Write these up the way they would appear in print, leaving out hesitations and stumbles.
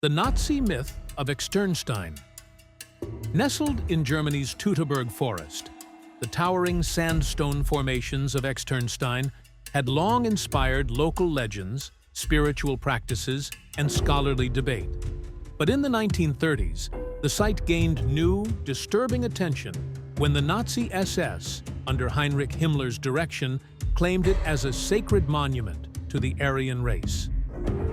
The Nazi myth of Externstein. Nestled in Germany's Teutoburg forest, the towering sandstone formations of Externstein had long inspired local legends, spiritual practices, and scholarly debate. But in the 1930s, the site gained new, disturbing attention when the Nazi SS, under Heinrich Himmler's direction, claimed it as a sacred monument to the Aryan race.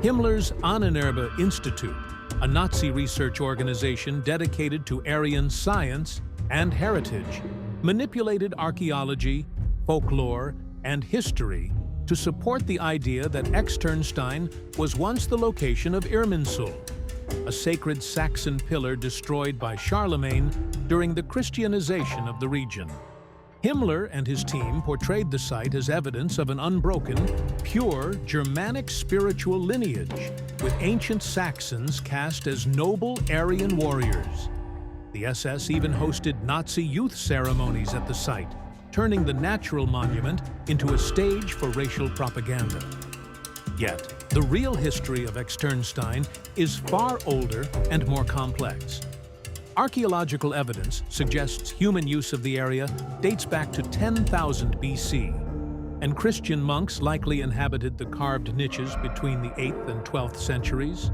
Himmler's Ahnenerbe Institute, a Nazi research organization dedicated to Aryan science and heritage, manipulated archaeology, folklore, and history to support the idea that Externstein was once the location of Irminsul, a sacred Saxon pillar destroyed by Charlemagne during the Christianization of the region. Himmler and his team portrayed the site as evidence of an unbroken, pure Germanic spiritual lineage, with ancient Saxons cast as noble Aryan warriors. The SS even hosted Nazi youth ceremonies at the site, turning the natural monument into a stage for racial propaganda. Yet, the real history of Externstein is far older and more complex. Archaeological evidence suggests human use of the area dates back to 10,000 BC, and Christian monks likely inhabited the carved niches between the 8th and 12th centuries.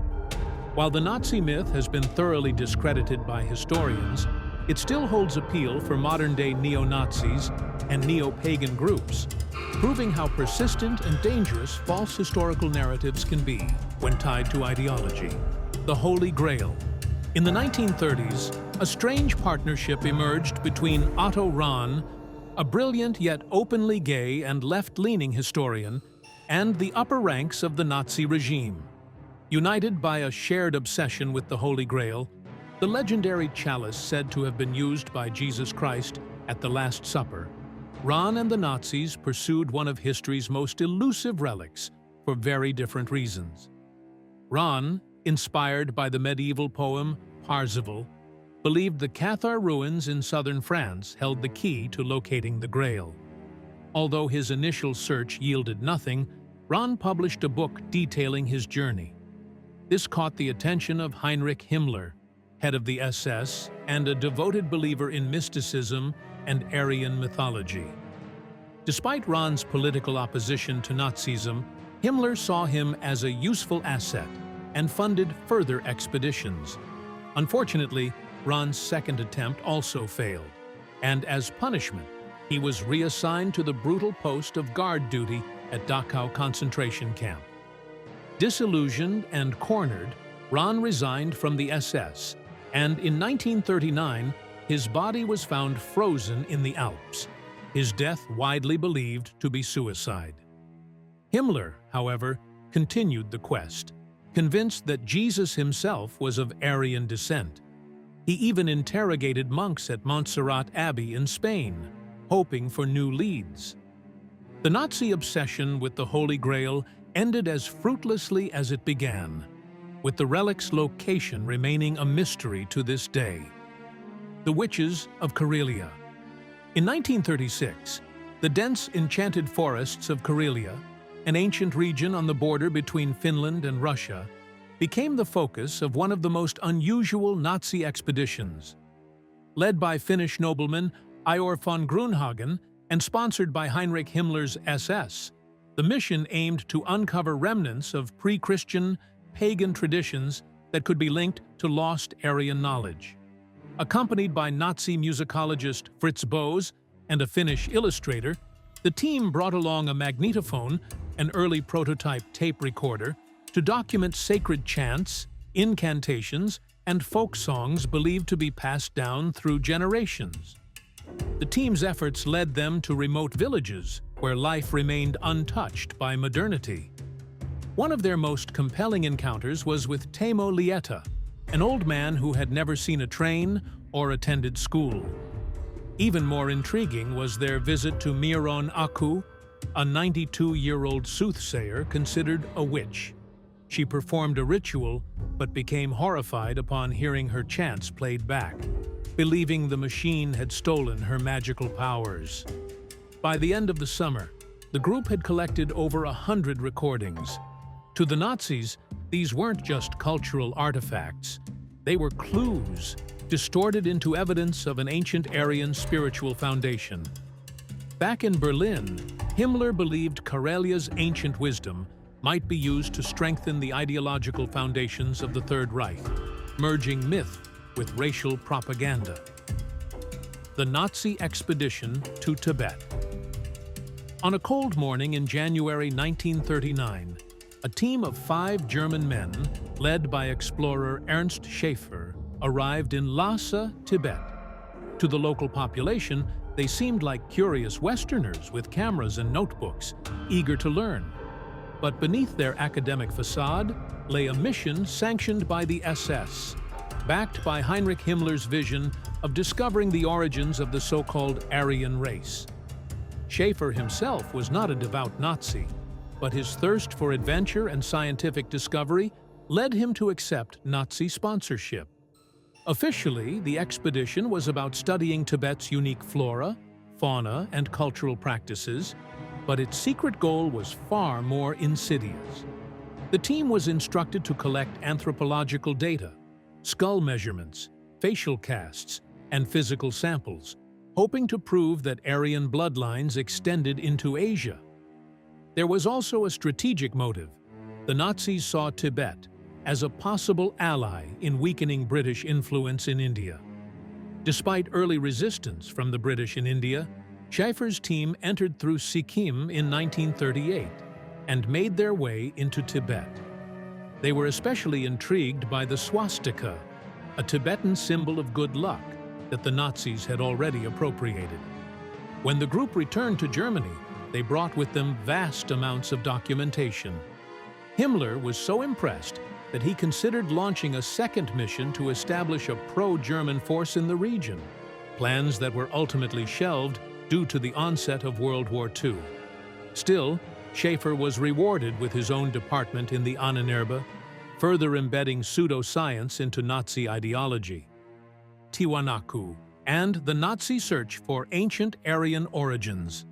While the Nazi myth has been thoroughly discredited by historians, it still holds appeal for modern-day neo-Nazis and neo-pagan groups, proving how persistent and dangerous false historical narratives can be when tied to ideology. The Holy Grail. In the 1930s, a strange partnership emerged between Otto Rahn, a brilliant yet openly gay and left-leaning historian, and the upper ranks of the Nazi regime. United by a shared obsession with the Holy Grail, the legendary chalice said to have been used by Jesus Christ at the Last Supper, Rahn and the Nazis pursued one of history's most elusive relics for very different reasons. Rahn, inspired by the medieval poem Parzival, believed the Cathar ruins in southern France held the key to locating the Grail. Although his initial search yielded nothing, Rahn published a book detailing his journey. This caught the attention of Heinrich Himmler, head of the SS and a devoted believer in mysticism and Aryan mythology. Despite Rahn's political opposition to Nazism, Himmler saw him as a useful asset and funded further expeditions. Unfortunately, Rahn's second attempt also failed, and as punishment, he was reassigned to the brutal post of guard duty at Dachau concentration camp. Disillusioned and cornered, Rahn resigned from the SS, and in 1939, his body was found frozen in the Alps, his death widely believed to be suicide. Himmler, however, continued the quest, convinced that Jesus himself was of Aryan descent. He even interrogated monks at Montserrat Abbey in Spain, hoping for new leads. The Nazi obsession with the Holy Grail ended as fruitlessly as it began, with the relic's location remaining a mystery to this day. The Witches of Karelia. In 1936, the dense enchanted forests of Karelia, an ancient region on the border between Finland and Russia, became the focus of one of the most unusual Nazi expeditions. Led by Finnish nobleman Ior von Grunhagen and sponsored by Heinrich Himmler's SS, the mission aimed to uncover remnants of pre-Christian, pagan traditions that could be linked to lost Aryan knowledge. Accompanied by Nazi musicologist Fritz Bose and a Finnish illustrator, the team brought along a magnetophone, an early prototype tape recorder, to document sacred chants, incantations, and folk songs believed to be passed down through generations. The team's efforts led them to remote villages where life remained untouched by modernity. One of their most compelling encounters was with Teimo Lieta, an old man who had never seen a train or attended school. Even more intriguing was their visit to Miron Aku, a 92-year-old soothsayer considered a witch. She performed a ritual, but became horrified upon hearing her chants played back, believing the machine had stolen her magical powers. By the end of the summer, the group had collected over 100 recordings. To the Nazis, these weren't just cultural artifacts. They were clues, distorted into evidence of an ancient Aryan spiritual foundation. Back in Berlin, Himmler believed Karelia's ancient wisdom might be used to strengthen the ideological foundations of the Third Reich, merging myth with racial propaganda. The Nazi expedition to Tibet. On a cold morning in January 1939, a team of 5 German men, led by explorer Ernst Schaefer, arrived in Lhasa, Tibet. To the local population, they seemed like curious Westerners with cameras and notebooks, eager to learn. But beneath their academic facade lay a mission sanctioned by the SS, backed by Heinrich Himmler's vision of discovering the origins of the so-called Aryan race. Schaefer himself was not a devout Nazi, but his thirst for adventure and scientific discovery led him to accept Nazi sponsorship. Officially, the expedition was about studying Tibet's unique flora, fauna, and cultural practices, but its secret goal was far more insidious. The team was instructed to collect anthropological data, skull measurements, facial casts, and physical samples, hoping to prove that Aryan bloodlines extended into Asia. There was also a strategic motive. The Nazis saw Tibet as a possible ally in weakening British influence in India. Despite early resistance from the British in India, Schaefer's team entered through Sikkim in 1938 and made their way into Tibet. They were especially intrigued by the swastika, a Tibetan symbol of good luck that the Nazis had already appropriated. When the group returned to Germany, they brought with them vast amounts of documentation. Himmler was so impressed that he considered launching a second mission to establish a pro-German force in the region, plans that were ultimately shelved due to the onset of World War II. Still, Schaefer was rewarded with his own department in the Ahnenerbe, further embedding pseudoscience into Nazi ideology. Tiwanaku, and the Nazi search for ancient Aryan origins.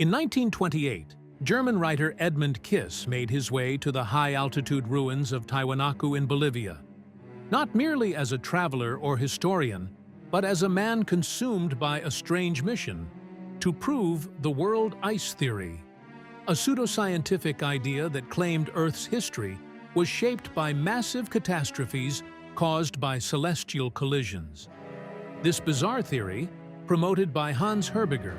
In 1928, German writer Edmund Kiss made his way to the high-altitude ruins of Tiwanaku in Bolivia, not merely as a traveler or historian, but as a man consumed by a strange mission to prove the world ice theory. A pseudoscientific idea that claimed Earth's history was shaped by massive catastrophes caused by celestial collisions. This bizarre theory, promoted by Hans Herbiger,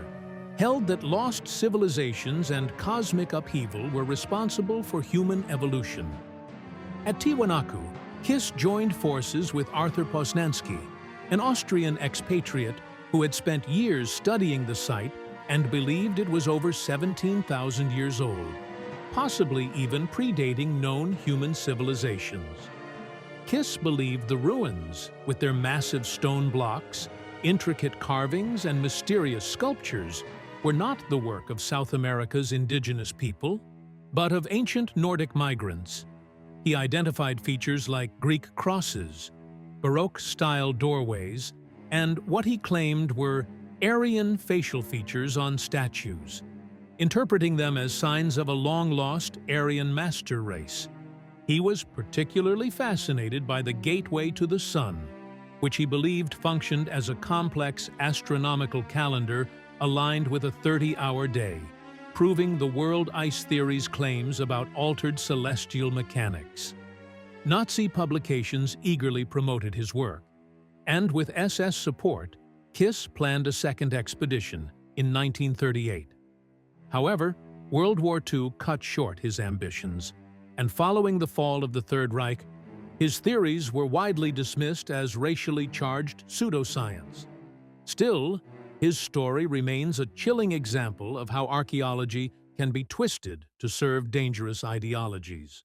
held that lost civilizations and cosmic upheaval were responsible for human evolution. At Tiwanaku, Kiss joined forces with Arthur Posnanski, an Austrian expatriate who had spent years studying the site and believed it was over 17,000 years old, possibly even predating known human civilizations. Kiss believed the ruins, with their massive stone blocks, intricate carvings, and mysterious sculptures, were not the work of South America's indigenous people, but of ancient Nordic migrants. He identified features like Greek crosses, Baroque-style doorways, and what he claimed were Aryan facial features on statues, interpreting them as signs of a long-lost Aryan master race. He was particularly fascinated by the gateway to the sun, which he believed functioned as a complex astronomical calendar aligned with a 30-hour day, proving the world ice theory's claims about altered celestial mechanics. Nazi publications eagerly promoted his work, and with SS support, Kiss planned a second expedition in 1938. However, World War II cut short his ambitions, and following the fall of the Third Reich, his theories were widely dismissed as racially charged pseudoscience. Still, his story remains a chilling example of how archaeology can be twisted to serve dangerous ideologies.